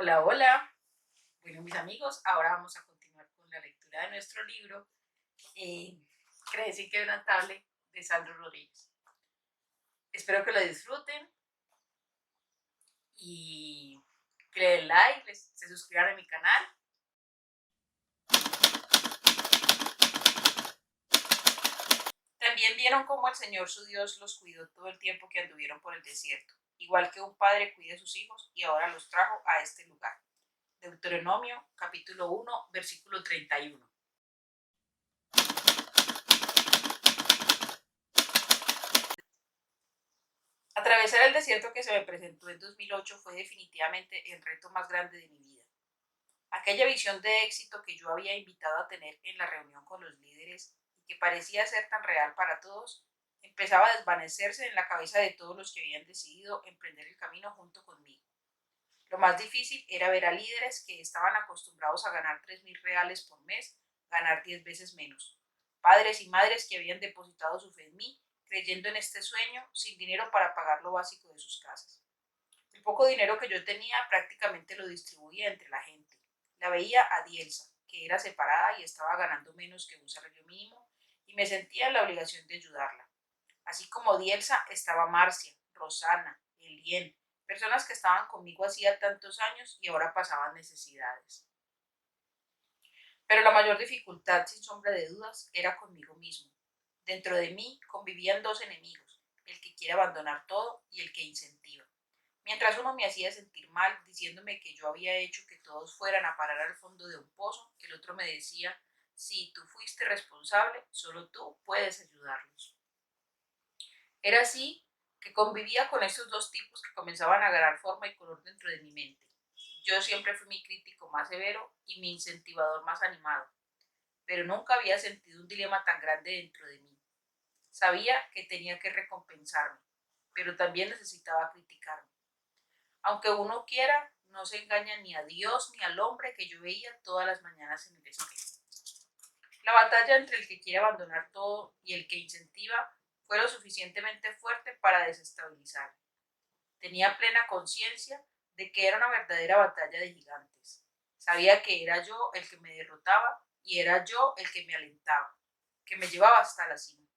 Hola, hola. Bueno, mis amigos, ahora vamos a continuar con la lectura de nuestro libro, eh, Creencia Inquebrantable, de Sandro Rodríguez. Espero que lo disfruten y que le den like, se suscriban a mi canal. También vieron cómo el Señor su Dios los cuidó todo el tiempo que anduvieron por el desierto, igual que un padre cuida a sus hijos y ahora los trajo a este lugar. Deuteronomio capítulo 1, versículo 31. Atravesar el desierto que se me presentó en 2008 fue definitivamente el reto más grande de mi vida. Aquella visión de éxito que yo había invitado a tener en la reunión con los líderes y que parecía ser tan real para todos, empezaba a desvanecerse en la cabeza de todos los que habían decidido emprender el camino junto conmigo. Lo más difícil era ver a líderes que estaban acostumbrados a ganar 3.000 reales por mes, ganar 10 veces menos. Padres y madres que habían depositado su fe en mí, creyendo en este sueño, sin dinero para pagar lo básico de sus casas. El poco dinero que yo tenía prácticamente lo distribuía entre la gente. La veía a Dielsa, que era separada y estaba ganando menos que un salario mínimo, y me sentía en la obligación de ayudarla. Así como Dielsa estaba Marcia, Rosana, Elien, personas que estaban conmigo hacía tantos años y ahora pasaban necesidades. Pero la mayor dificultad, sin sombra de dudas, era conmigo mismo. Dentro de mí convivían dos enemigos, el que quiere abandonar todo y el que incentiva. Mientras uno me hacía sentir mal diciéndome que yo había hecho que todos fueran a parar al fondo de un pozo, el otro me decía, si tú fuiste responsable, solo tú puedes ayudarlos. Era así que convivía con estos dos tipos que comenzaban a ganar forma y color dentro de mi mente. Yo siempre fui mi crítico más severo y mi incentivador más animado, pero nunca había sentido un dilema tan grande dentro de mí. Sabía que tenía que recompensarme, pero también necesitaba criticarme. Aunque uno quiera, no se engaña ni a Dios ni al hombre que yo veía todas las mañanas en el espejo. La batalla entre el que quiere abandonar todo y el que incentiva fue lo suficientemente fuerte para desestabilizarme. Tenía plena conciencia de que era una verdadera batalla de gigantes. Sabía que era yo el que me derrotaba y era yo el que me alentaba, que me llevaba hasta la cima.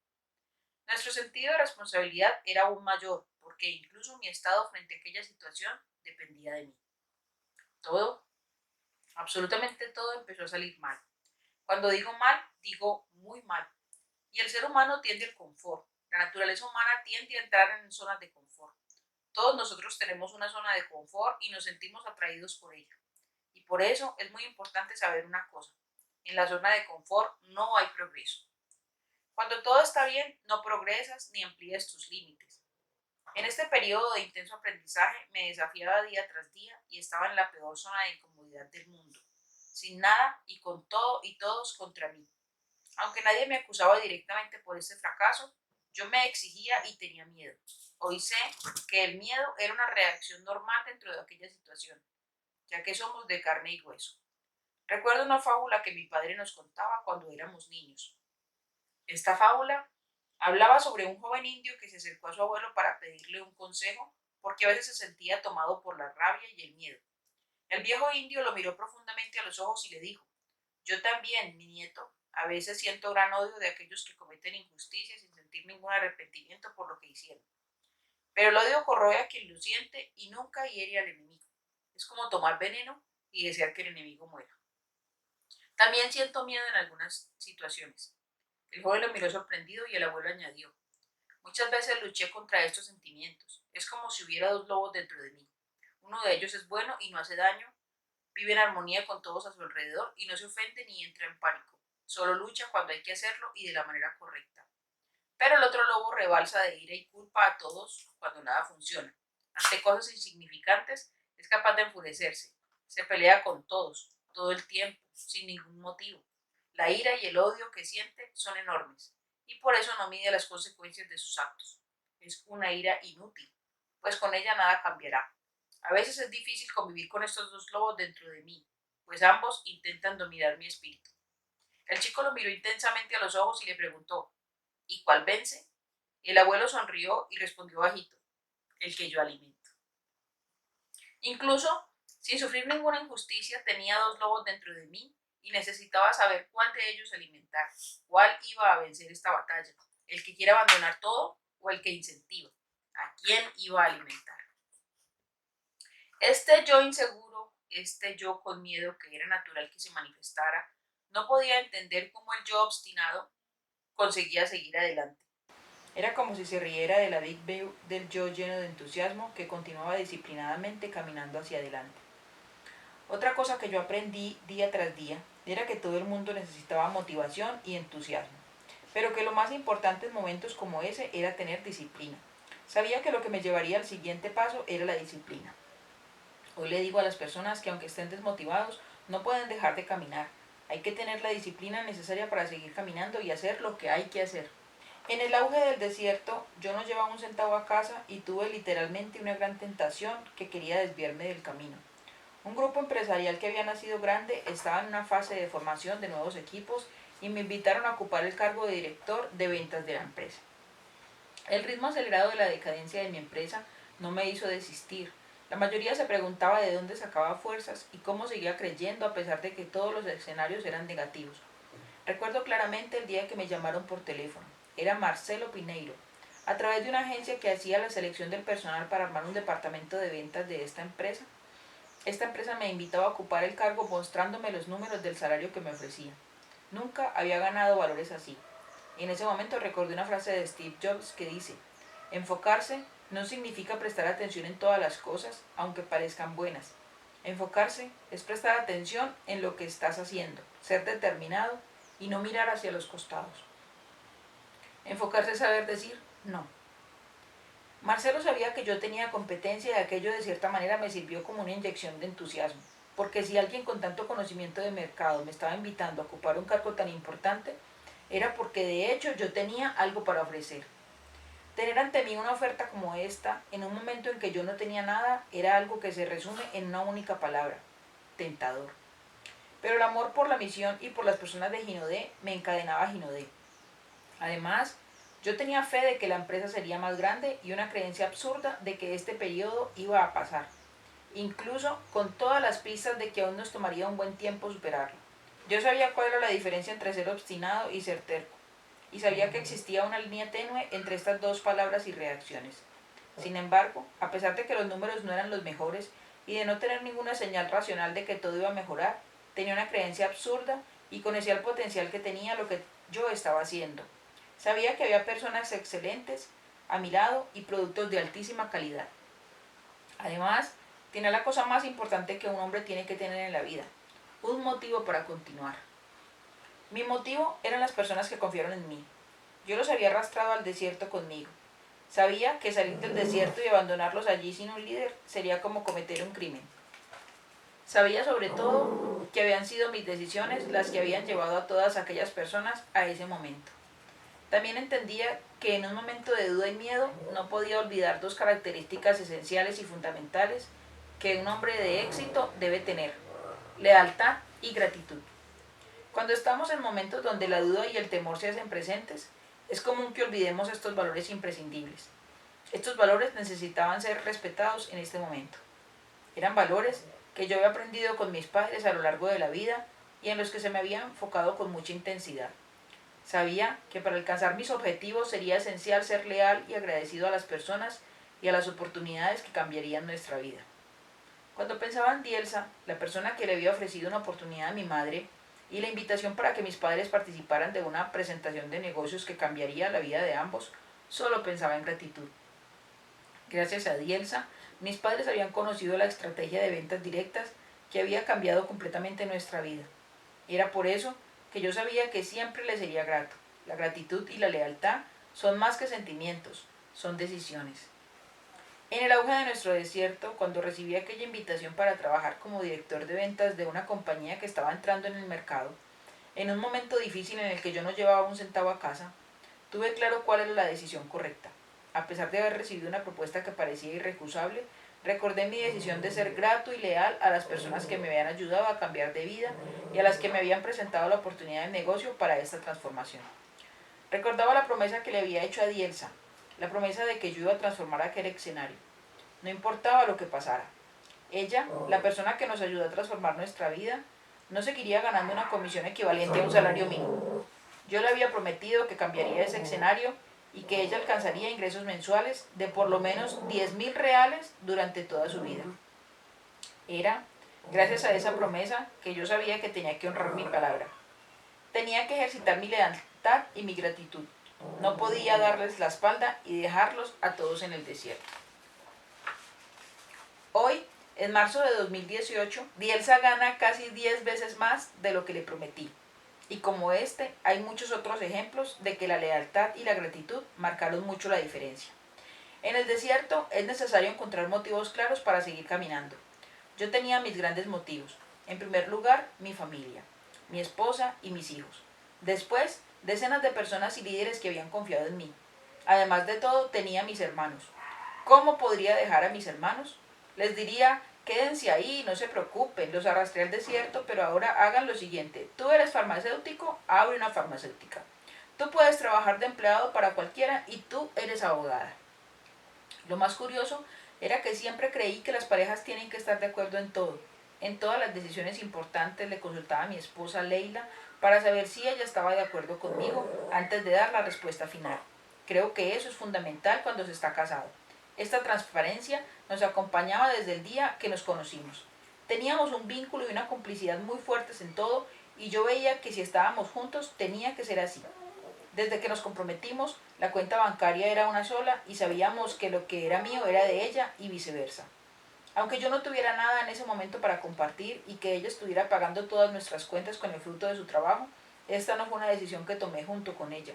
Nuestro sentido de responsabilidad era aún mayor, porque incluso mi estado frente a aquella situación dependía de mí. Todo, absolutamente todo empezó a salir mal. Cuando digo mal, digo muy mal. Y el ser humano tiende al confort. La naturaleza humana tiende a entrar en zonas de confort. Todos nosotros tenemos una zona de confort y nos sentimos atraídos por ella. Y por eso es muy importante saber una cosa. En la zona de confort no hay progreso. Cuando todo está bien, no progresas ni amplías tus límites. En este periodo de intenso aprendizaje me desafiaba día tras día y estaba en la peor zona de incomodidad del mundo, sin nada y con todo y todos contra mí. Aunque nadie me acusaba directamente por este fracaso, yo me exigía y tenía miedo. Hoy sé que el miedo era una reacción normal dentro de aquella situación, ya que somos de carne y hueso. Recuerdo una fábula que mi padre nos contaba cuando éramos niños. Esta fábula hablaba sobre un joven indio que se acercó a su abuelo para pedirle un consejo porque a veces se sentía tomado por la rabia y el miedo. El viejo indio lo miró profundamente a los ojos y le dijo, yo también, mi nieto, a veces siento gran odio de aquellos que cometen injusticias sin sentir ningún arrepentimiento por lo que hicieron. Pero el odio corroe a quien lo siente y nunca hiere al enemigo. Es como tomar veneno y desear que el enemigo muera. También siento miedo en algunas situaciones. El joven lo miró sorprendido y el abuelo añadió, muchas veces luché contra estos sentimientos. Es como si hubiera dos lobos dentro de mí. Uno de ellos es bueno y no hace daño, vive en armonía con todos a su alrededor y no se ofende ni entra en pánico. Solo lucha cuando hay que hacerlo y de la manera correcta. Pero el otro lobo rebalsa de ira y culpa a todos cuando nada funciona. Ante cosas insignificantes es capaz de enfurecerse. Se pelea con todos, todo el tiempo, sin ningún motivo. La ira y el odio que siente son enormes y por eso no mide las consecuencias de sus actos. Es una ira inútil, pues con ella nada cambiará. A veces es difícil convivir con estos dos lobos dentro de mí, pues ambos intentan dominar mi espíritu. El chico lo miró intensamente a los ojos y le preguntó, ¿y cuál vence? Y el abuelo sonrió y respondió bajito, el que yo alimento. Incluso Sin sufrir ninguna injusticia, tenía dos lobos dentro de mí y necesitaba saber cuál de ellos alimentar, cuál iba a vencer esta batalla, el que quiere abandonar todo o el que incentiva, a quién iba a alimentar. Este yo inseguro, este yo con miedo que era natural que se manifestara, no podía entender cómo el yo obstinado conseguía seguir adelante. Era como si se riera de la Big View del yo lleno de entusiasmo que continuaba disciplinadamente caminando hacia adelante. Otra cosa que yo aprendí día tras día era que todo el mundo necesitaba motivación y entusiasmo, pero que lo más importante en momentos como ese era tener disciplina. Sabía que lo que me llevaría al siguiente paso era la disciplina. Hoy le digo a las personas que aunque estén desmotivados, no pueden dejar de caminar. Hay que tener la disciplina necesaria para seguir caminando y hacer lo que hay que hacer. En el auge del desierto, yo no llevaba un centavo a casa y tuve literalmente una gran tentación que quería desviarme del camino. Un grupo empresarial que había nacido grande estaba en una fase de formación de nuevos equipos y me invitaron a ocupar el cargo de director de ventas de la empresa. El ritmo acelerado de la decadencia de mi empresa no me hizo desistir. La mayoría se preguntaba de dónde sacaba fuerzas y cómo seguía creyendo a pesar de que todos los escenarios eran negativos. Recuerdo claramente el día que me llamaron por teléfono. Era Marcelo Pineiro, a través de una agencia que hacía la selección del personal para armar un departamento de ventas de esta empresa. Esta empresa me invitaba a ocupar el cargo mostrándome los números del salario que me ofrecía. Nunca había ganado valores así. En ese momento recordé una frase de Steve Jobs que dice: enfocarse no significa prestar atención en todas las cosas, aunque parezcan buenas. Enfocarse es prestar atención en lo que estás haciendo, ser determinado y no mirar hacia los costados. Enfocarse es saber decir no. Marcelo sabía que yo tenía competencia y aquello de cierta manera me sirvió como una inyección de entusiasmo, porque si alguien con tanto conocimiento de mercado me estaba invitando a ocupar un cargo tan importante, era porque de hecho yo tenía algo para ofrecer. Tener ante mí una oferta como esta, en un momento en que yo no tenía nada, era algo que se resume en una única palabra: tentador. Pero el amor por la misión y por las personas de Ginodé me encadenaba a Ginodé. Además, yo tenía fe de que la empresa sería más grande y una creencia absurda de que este periodo iba a pasar, incluso con todas las pistas de que aún nos tomaría un buen tiempo superarlo. Yo sabía cuál era la diferencia entre ser obstinado y ser terco, y sabía que existía una línea tenue entre estas dos palabras y reacciones. Sin embargo, a pesar de que los números no eran los mejores y de no tener ninguna señal racional de que todo iba a mejorar, tenía una creencia absurda y conocía el potencial que tenía lo que yo estaba haciendo. Sabía que había personas excelentes a mi lado y productos de altísima calidad. Además, tenía la cosa más importante que un hombre tiene que tener en la vida: un motivo para continuar. Mi motivo eran las personas que confiaron en mí. Yo los había arrastrado al desierto conmigo. Sabía que salir del desierto y abandonarlos allí sin un líder sería como cometer un crimen. Sabía sobre todo que habían sido mis decisiones las que habían llevado a todas aquellas personas a ese momento. También entendía que en un momento de duda y miedo no podía olvidar dos características esenciales y fundamentales que un hombre de éxito debe tener: lealtad y gratitud. Cuando estamos en momentos donde la duda y el temor se hacen presentes, es común que olvidemos estos valores imprescindibles. Estos valores necesitaban ser respetados en este momento. Eran valores que yo había aprendido con mis padres a lo largo de la vida y en los que se me había enfocado con mucha intensidad. Sabía que para alcanzar mis objetivos sería esencial ser leal y agradecido a las personas y a las oportunidades que cambiarían nuestra vida. Cuando pensaba en Dielsa, la persona que le había ofrecido una oportunidad a mi madre, y la invitación para que mis padres participaran de una presentación de negocios que cambiaría la vida de ambos, solo pensaba en gratitud. Gracias a Dielsa, mis padres habían conocido la estrategia de ventas directas que había cambiado completamente nuestra vida. Era por eso que yo sabía que siempre le sería grato. La gratitud y la lealtad son más que sentimientos, son decisiones. En el auge de nuestro desierto, cuando recibí aquella invitación para trabajar como director de ventas de una compañía que estaba entrando en el mercado, en un momento difícil en el que yo no llevaba un centavo a casa, tuve claro cuál era la decisión correcta. A pesar de haber recibido una propuesta que parecía irrecusable, recordé mi decisión de ser grato y leal a las personas que me habían ayudado a cambiar de vida y a las que me habían presentado la oportunidad de negocio para esta transformación. Recordaba la promesa que le había hecho a Dielsa, la promesa de que yo iba a transformar aquel escenario. No importaba lo que pasara. Ella, la persona que nos ayudó a transformar nuestra vida, no seguiría ganando una comisión equivalente a un salario mínimo. Yo le había prometido que cambiaría ese escenario y que ella alcanzaría ingresos mensuales de por lo menos 10.000 reales durante toda su vida. Era, gracias a esa promesa, que yo sabía que tenía que honrar mi palabra. Tenía que ejercitar mi lealtad y mi gratitud. No podía darles la espalda y dejarlos a todos en el desierto. Hoy, en marzo de 2018, Dielsa gana casi 10 veces más de lo que le prometí. Y como este, hay muchos otros ejemplos de que la lealtad y la gratitud marcaron mucho la diferencia. En el desierto es necesario encontrar motivos claros para seguir caminando. Yo tenía mis grandes motivos. En primer lugar, mi familia, mi esposa y mis hijos. Después, decenas de personas y líderes que habían confiado en mí. Además de todo, tenía mis hermanos. ¿Cómo podría dejar a mis hermanos? Les diría, quédense ahí, no se preocupen, los arrastré al desierto, pero ahora hagan lo siguiente. Tú eres farmacéutico, abre una farmacéutica. Tú puedes trabajar de empleado para cualquiera y tú eres abogada. Lo más curioso era que siempre creí que las parejas tienen que estar de acuerdo en todo. En todas las decisiones importantes le consultaba a mi esposa Leila para saber si ella estaba de acuerdo conmigo antes de dar la respuesta final. Creo que eso es fundamental cuando se está casado. Esta transparencia nos acompañaba desde el día que nos conocimos. Teníamos un vínculo y una complicidad muy fuertes en todo y yo veía que si estábamos juntos tenía que ser así. Desde que nos comprometimos, la cuenta bancaria era una sola y sabíamos que lo que era mío era de ella y viceversa. Aunque yo no tuviera nada en ese momento para compartir y que ella estuviera pagando todas nuestras cuentas con el fruto de su trabajo, esta no fue una decisión que tomé junto con ella.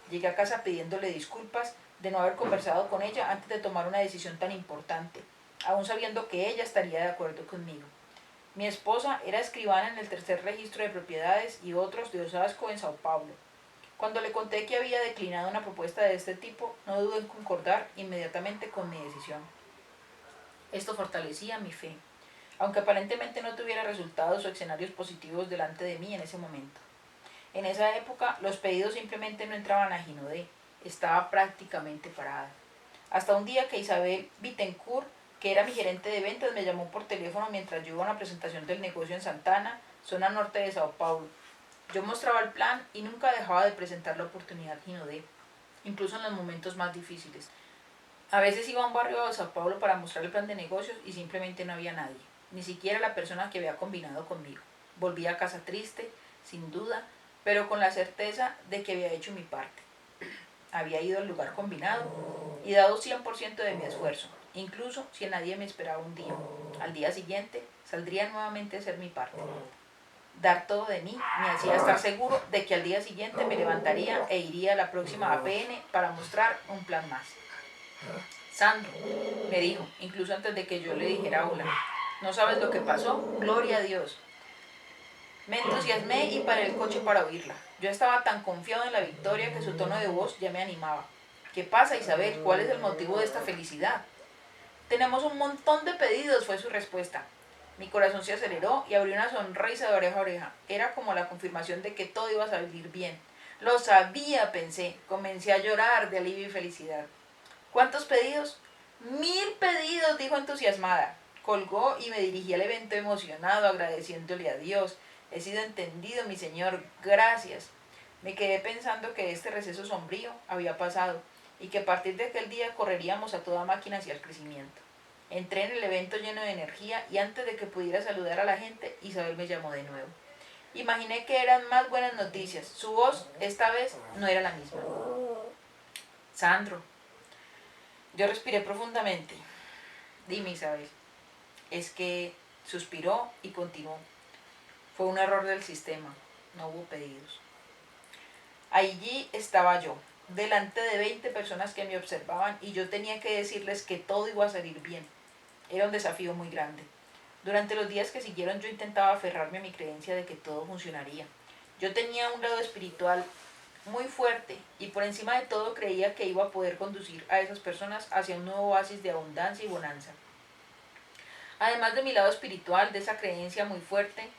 Llegué a casa pidiéndole disculpas de no haber conversado con ella antes de tomar una decisión tan importante, aún sabiendo que ella estaría de acuerdo conmigo. Mi esposa era escribana en el tercer registro de propiedades y otros de Osasco en Sao Paulo. Cuando le conté que había declinado una propuesta de este tipo, no dudé en concordar inmediatamente con mi decisión. Esto fortalecía mi fe, aunque aparentemente no tuviera resultados o escenarios positivos delante de mí en ese momento. En esa época, los pedidos simplemente no entraban a Ginodé, estaba prácticamente parada. Hasta un día que Isabel Bittencourt, que era mi gerente de ventas, me llamó por teléfono mientras yo iba a una presentación del negocio en Santana, zona norte de Sao Paulo. Yo mostraba el plan y nunca dejaba de presentar la oportunidad Ginodé, incluso en los momentos más difíciles. A veces iba a un barrio de Sao Paulo para mostrar el plan de negocios y simplemente no había nadie, ni siquiera la persona que había combinado conmigo. Volví a casa triste, sin duda, pero con la certeza de que había hecho mi parte. Había ido al lugar combinado y dado 100% de mi esfuerzo, incluso si nadie me esperaba un día. Al día siguiente saldría nuevamente a hacer mi parte. Dar todo de mí me hacía estar seguro de que al día siguiente me levantaría e iría a la próxima APN para mostrar un plan más. Sandro, me dijo, incluso antes de que yo le dijera hola, ¿no sabes lo que pasó? Gloria a Dios. Me entusiasmé y paré el coche para oírla. Yo estaba tan confiado en la victoria que su tono de voz ya me animaba. ¿Qué pasa, Isabel? ¿Cuál es el motivo de esta felicidad? Tenemos un montón de pedidos, fue su respuesta. Mi corazón se aceleró y abrió una sonrisa de oreja a oreja. Era como la confirmación de que todo iba a salir bien. Lo sabía, pensé. Comencé a llorar de alivio y felicidad. ¿Cuántos pedidos? 1000 pedidos, dijo entusiasmada. Colgó y me dirigí al evento emocionado, agradeciéndole a Dios. He sido entendido, mi señor, gracias. Me quedé pensando que este receso sombrío había pasado y que a partir de aquel día correríamos a toda máquina hacia el crecimiento. Entré en el evento lleno de energía y antes de que pudiera saludar a la gente, Isabel me llamó de nuevo. Imaginé que eran más buenas noticias. Su voz, esta vez, no era la misma. Sandro. Yo respiré profundamente. Dime, Isabel. Es que suspiró y continuó. Fue un error del sistema. No hubo pedidos. Allí estaba yo, delante de 20 personas que me observaban y yo tenía que decirles que todo iba a salir bien. Era un desafío muy grande. Durante los días que siguieron yo intentaba aferrarme a mi creencia de que todo funcionaría. Yo tenía un lado espiritual muy fuerte y por encima de todo creía que iba a poder conducir a esas personas hacia un nuevo oasis de abundancia y bonanza. Además de mi lado espiritual, de esa creencia muy fuerte,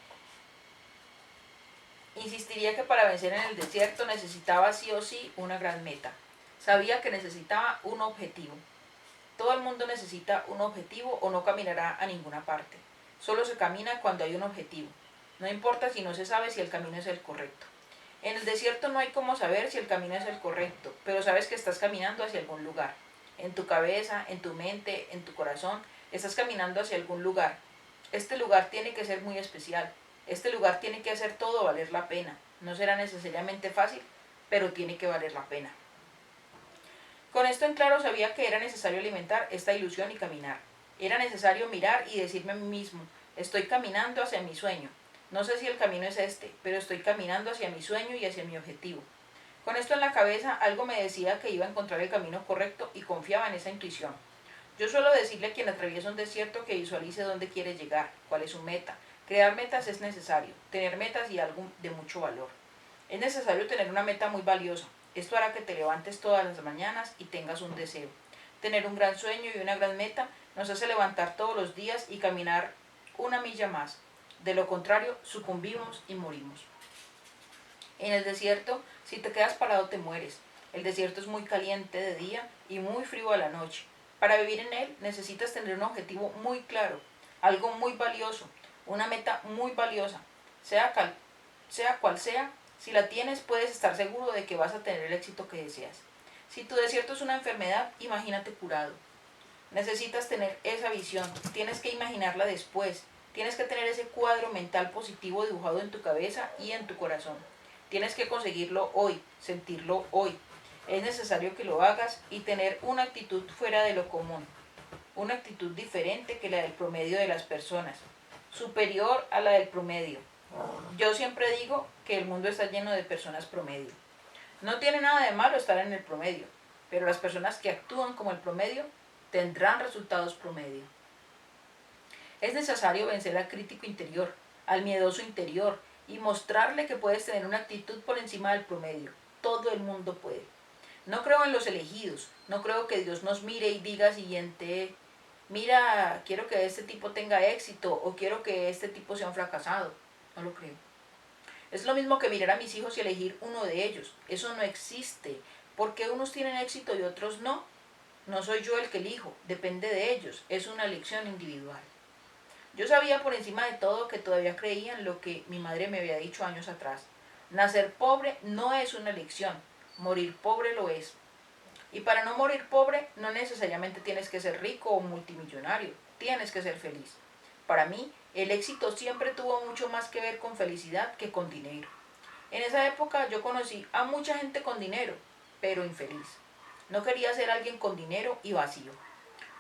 insistiría que para vencer en el desierto necesitaba sí o sí una gran meta. Sabía que necesitaba un objetivo. Todo el mundo necesita un objetivo o no caminará a ninguna parte. Solo se camina cuando hay un objetivo. No importa si no se sabe si el camino es el correcto. En el desierto no hay cómo saber si el camino es el correcto, pero sabes que estás caminando hacia algún lugar. En tu cabeza, en tu mente, en tu corazón, estás caminando hacia algún lugar. Este lugar tiene que ser muy especial. Este lugar tiene que hacer todo valer la pena. No será necesariamente fácil, pero tiene que valer la pena. Con esto en claro sabía que era necesario alimentar esta ilusión y caminar. Era necesario mirar y decirme a mí mismo, estoy caminando hacia mi sueño. No sé si el camino es este, pero estoy caminando hacia mi sueño y hacia mi objetivo. Con esto en la cabeza, algo me decía que iba a encontrar el camino correcto y confiaba en esa intuición. Yo suelo decirle a quien atraviesa un desierto que visualice dónde quiere llegar, cuál es su meta. Crear metas es necesario, tener metas y algo de mucho valor. Es necesario tener una meta muy valiosa. Esto hará que te levantes todas las mañanas y tengas un deseo. Tener un gran sueño y una gran meta nos hace levantar todos los días y caminar una milla más. De lo contrario, sucumbimos y morimos. En el desierto, si te quedas parado te mueres. El desierto es muy caliente de día y muy frío a la noche. Para vivir en él necesitas tener un objetivo muy claro, algo muy valioso, una meta muy valiosa. Sea cual sea, si la tienes puedes estar seguro de que vas a tener el éxito que deseas. Si tu desierto es una enfermedad, imagínate curado. Necesitas tener esa visión, tienes que imaginarla después, tienes que tener ese cuadro mental positivo dibujado en tu cabeza y en tu corazón. Tienes que conseguirlo hoy, sentirlo hoy. Es necesario que lo hagas y tener una actitud fuera de lo común, una actitud diferente que la del promedio de las personas, superior a la del promedio. Yo siempre digo que el mundo está lleno de personas promedio. No tiene nada de malo estar en el promedio, pero las personas que actúan como el promedio tendrán resultados promedio. Es necesario vencer al crítico interior, al miedoso interior y mostrarle que puedes tener una actitud por encima del promedio. Todo el mundo puede. No creo en los elegidos, no creo que Dios nos mire y diga siguiente, mira, quiero que este tipo tenga éxito o quiero que este tipo sea un fracasado. No lo creo. Es lo mismo que mirar a mis hijos y elegir uno de ellos. Eso no existe. ¿Por qué unos tienen éxito y otros no? No soy yo el que elijo, depende de ellos. Es una elección individual. Yo sabía por encima de todo que todavía creía en lo que mi madre me había dicho años atrás. Nacer pobre no es una elección, morir pobre lo es. Y para no morir pobre no necesariamente tienes que ser rico o multimillonario, tienes que ser feliz. Para mí, el éxito siempre tuvo mucho más que ver con felicidad que con dinero. En esa época yo conocí a mucha gente con dinero, pero infeliz. No quería ser alguien con dinero y vacío.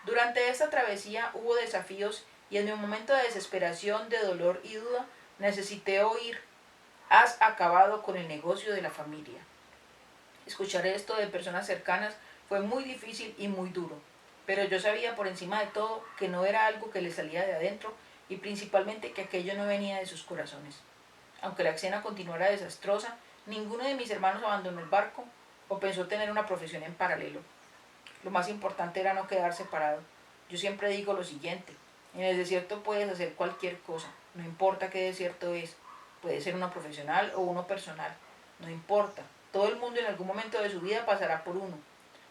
Durante esta travesía hubo desafíos y en mi momento de desesperación, de dolor y duda, necesité oír, has acabado con el negocio de la familia. Escuchar esto de personas cercanas fue muy difícil y muy duro, pero yo sabía por encima de todo que no era algo que les salía de adentro y principalmente que aquello no venía de sus corazones. Aunque la escena continuara desastrosa, ninguno de mis hermanos abandonó el barco o pensó tener una profesión en paralelo. Lo más importante era no quedar separado. Yo siempre digo lo siguiente, en el desierto puedes hacer cualquier cosa, no importa qué desierto es, puede ser uno profesional o uno personal, no importa, todo el mundo en algún momento de su vida pasará por uno.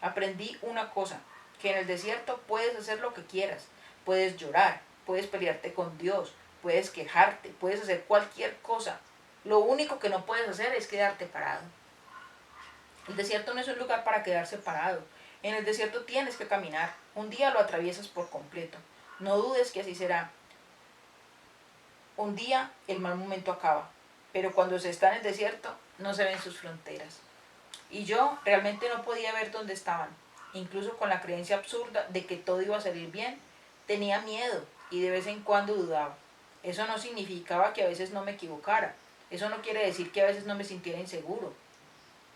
Aprendí una cosa, que en el desierto puedes hacer lo que quieras, puedes llorar, puedes pelearte con Dios, puedes quejarte, puedes hacer cualquier cosa. Lo único que no puedes hacer es quedarte parado. El desierto no es un lugar para quedarse parado. En el desierto tienes que caminar. Un día lo atraviesas por completo. No dudes que así será. Un día el mal momento acaba, pero cuando se está en el desierto no se ven sus fronteras. Y yo realmente no podía ver dónde estaban. Incluso con la creencia absurda de que todo iba a salir bien, tenía miedo y de vez en cuando dudaba. Eso no significaba que a veces no me equivocara. Eso no quiere decir que a veces no me sintiera inseguro.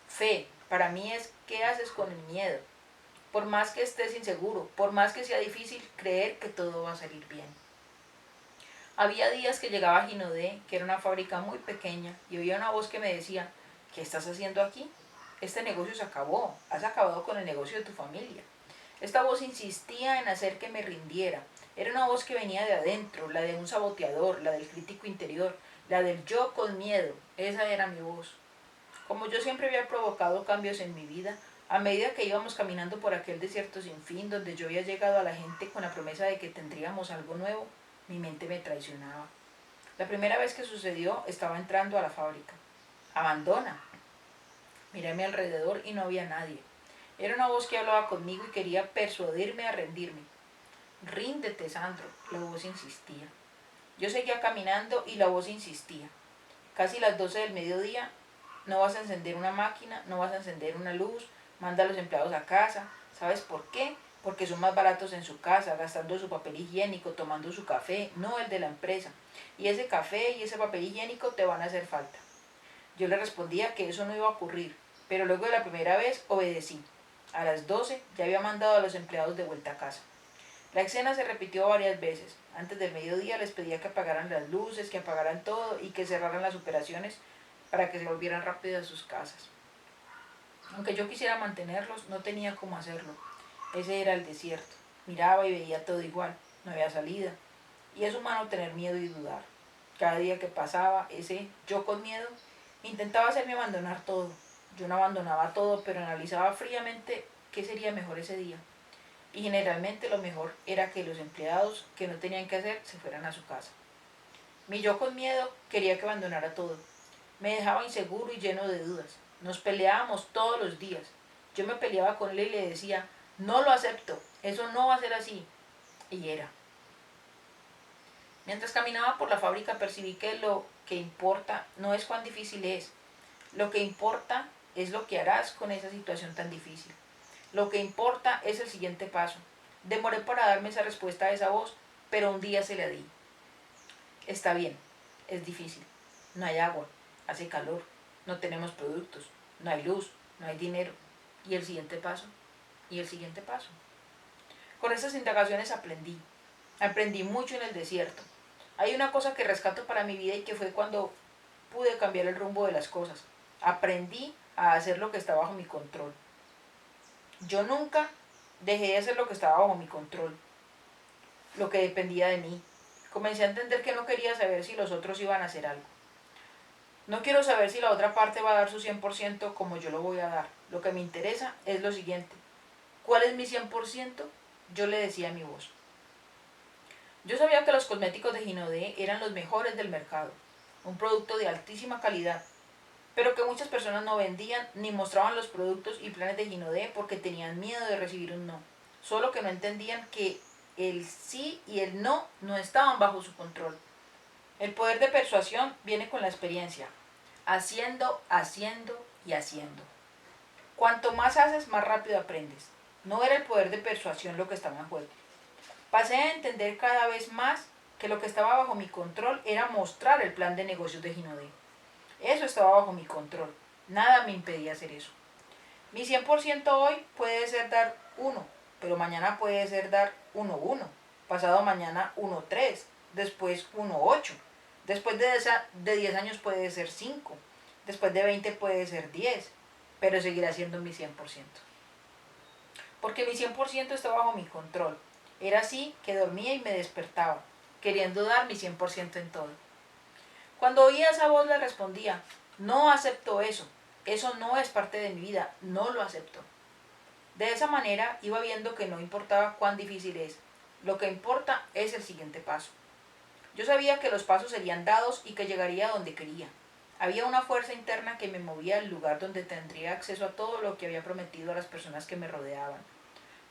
Fe, para mí es qué haces con el miedo. Por más que estés inseguro, por más que sea difícil creer que todo va a salir bien. Había días que llegaba a Ginodé, que era una fábrica muy pequeña, y oía una voz que me decía, ¿qué estás haciendo aquí? Este negocio se acabó, has acabado con el negocio de tu familia. Esta voz insistía en hacer que me rindiera. Era una voz que venía de adentro, la de un saboteador, la del crítico interior, la del yo con miedo. Esa era mi voz. Como yo siempre había provocado cambios en mi vida, A medida que íbamos caminando por aquel desierto sin fin, donde yo había llegado a la gente con la promesa de que tendríamos algo nuevo, mi mente me traicionaba. La primera vez que sucedió, estaba entrando a la fábrica. Abandona. Miré a mi alrededor y no había nadie. Era una voz que hablaba conmigo y quería persuadirme a rendirme. Ríndete, Sandro, la voz insistía. Yo seguía caminando y la voz insistía. Casi las 12 del mediodía, no vas a encender una máquina, no vas a encender una luz, manda a los empleados a casa. ¿Sabes por qué? Porque son más baratos en su casa, gastando su papel higiénico, tomando su café, no el de la empresa. Y ese café y ese papel higiénico te van a hacer falta. Yo le respondía que eso no iba a ocurrir, pero luego de la primera vez obedecí. A las 12 ya había mandado a los empleados de vuelta a casa. La escena se repitió varias veces. Antes del mediodía les pedía que apagaran las luces, que apagaran todo y que cerraran las operaciones para que se volvieran rápido a sus casas. Aunque yo quisiera mantenerlos, no tenía cómo hacerlo. Ese era el desierto. Miraba y veía todo igual. No había salida. Y es humano tener miedo y dudar. Cada día que pasaba, ese yo con miedo intentaba hacerme abandonar todo. Yo no abandonaba todo, pero analizaba fríamente qué sería mejor ese día. Y generalmente lo mejor era que los empleados que no tenían que hacer se fueran a su casa. Mi yo con miedo quería que abandonara todo. Me dejaba inseguro y lleno de dudas. Nos peleábamos todos los días. Yo me peleaba con él y le decía, no lo acepto, eso no va a ser así. Y era. Mientras caminaba por la fábrica percibí que lo que importa no es cuán difícil es. Lo que importa es lo que harás con esa situación tan difícil. Lo que importa es el siguiente paso. Demoré para darme esa respuesta a esa voz, pero un día se la di. Está bien, es difícil. No hay agua, hace calor, no tenemos productos, no hay luz, no hay dinero. ¿Y el siguiente paso? ¿Y el siguiente paso? Con estas indagaciones aprendí mucho en el desierto. Hay una cosa que rescato para mi vida y que fue cuando pude cambiar el rumbo de las cosas. Aprendí a hacer lo que está bajo mi control. Yo nunca dejé de hacer lo que estaba bajo mi control, lo que dependía de mí. Comencé a entender que no quería saber si los otros iban a hacer algo. No quiero saber si la otra parte va a dar su 100% como yo lo voy a dar. Lo que me interesa es lo siguiente. ¿Cuál es mi 100%? Yo le decía a mi voz. Yo sabía que los cosméticos de Ginodé eran los mejores del mercado, un producto de altísima calidad, pero que muchas personas no vendían ni mostraban los productos y planes de Ginodé porque tenían miedo de recibir un no, solo que no entendían que el sí y el no no estaban bajo su control. El poder de persuasión viene con la experiencia, haciendo, haciendo y haciendo. Cuanto más haces, más rápido aprendes. No era el poder de persuasión lo que estaba en juego. Pasé a entender cada vez más que lo que estaba bajo mi control era mostrar el plan de negocios de Ginodé. Eso estaba bajo mi control. Nada me impedía hacer eso. Mi 100% hoy puede ser dar 1, pero mañana puede ser dar 1,1, pasado mañana 1,3, después 1,8. Después de 10 años puede ser 5, después de 20 puede ser 10, pero seguirá siendo mi 100%. Porque mi 100% está bajo mi control. Era así que dormía y me despertaba, queriendo dar mi 100% en todo. Cuando oía esa voz le respondía, no acepto eso, eso no es parte de mi vida, no lo acepto. De esa manera iba viendo que no importaba cuán difícil es, lo que importa es el siguiente paso. Yo sabía que los pasos serían dados y que llegaría a donde quería. Había una fuerza interna que me movía al lugar donde tendría acceso a todo lo que había prometido a las personas que me rodeaban.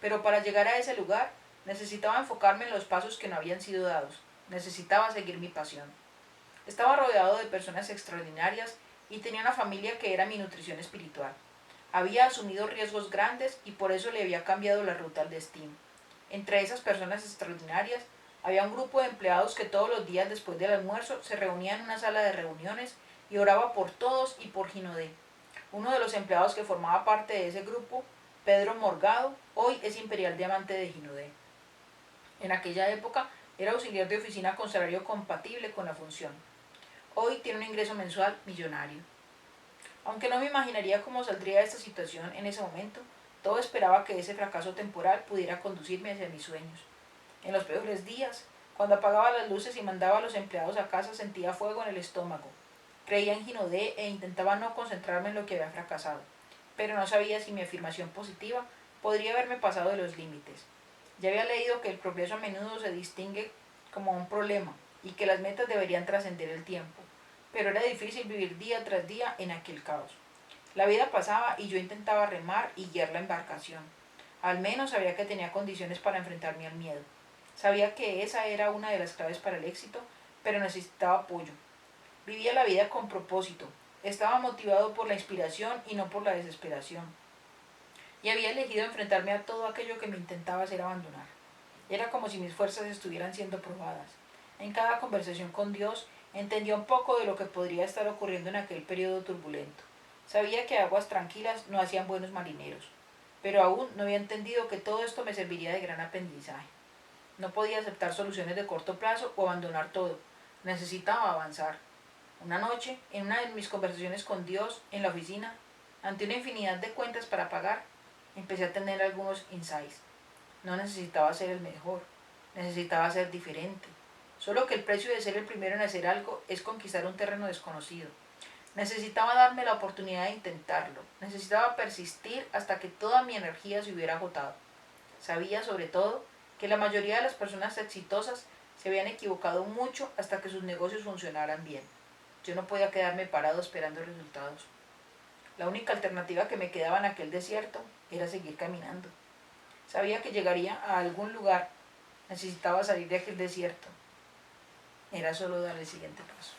Pero para llegar a ese lugar necesitaba enfocarme en los pasos que no habían sido dados. Necesitaba seguir mi pasión. Estaba rodeado de personas extraordinarias y tenía una familia que era mi nutrición espiritual. Había asumido riesgos grandes y por eso le había cambiado la ruta al destino. Entre esas personas extraordinarias había un grupo de empleados que todos los días después del almuerzo se reunían en una sala de reuniones y oraba por todos y por Ginodé. Uno de los empleados que formaba parte de ese grupo, Pedro Morgado, hoy es imperial diamante de Ginodé. En aquella época era auxiliar de oficina con salario compatible con la función. Hoy tiene un ingreso mensual millonario. Aunque no me imaginaría cómo saldría de esta situación en ese momento, todo esperaba que ese fracaso temporal pudiera conducirme hacia mis sueños. En los peores días, cuando apagaba las luces y mandaba a los empleados a casa, sentía fuego en el estómago. Creía en Ginodé e intentaba no concentrarme en lo que había fracasado. pero no sabía si mi afirmación positiva podría haberme pasado de los límites. Ya había leído que el progreso a menudo se distingue como un problema y que las metas deberían trascender el tiempo, pero era difícil vivir día tras día en aquel caos. La vida pasaba y yo intentaba remar y guiar la embarcación. Al menos sabía que tenía condiciones para enfrentarme al miedo. Sabía que esa era una de las claves para el éxito, pero necesitaba apoyo. Vivía la vida con propósito. Estaba motivado por la inspiración y no por la desesperación. Y había elegido enfrentarme a todo aquello que me intentaba hacer abandonar. Era como si mis fuerzas estuvieran siendo probadas. En cada conversación con Dios entendía un poco de lo que podría estar ocurriendo en aquel periodo turbulento. Sabía que aguas tranquilas no hacían buenos marineros, pero aún no había entendido que todo esto me serviría de gran aprendizaje. No podía aceptar soluciones de corto plazo o abandonar todo. Necesitaba avanzar. Una noche, en una de mis conversaciones con Dios en la oficina, ante una infinidad de cuentas para pagar, empecé a tener algunos insights. No necesitaba ser el mejor, necesitaba ser diferente. Solo que el precio de ser el primero en hacer algo es conquistar un terreno desconocido. Necesitaba darme la oportunidad de intentarlo. Necesitaba persistir hasta que toda mi energía se hubiera agotado. Sabía, sobre todo, que la mayoría de las personas exitosas se habían equivocado mucho hasta que sus negocios funcionaran bien. Yo no podía quedarme parado esperando resultados. La única alternativa que me quedaba en aquel desierto era seguir caminando. Sabía que llegaría a algún lugar. Necesitaba salir de aquel desierto. Era solo dar el siguiente paso.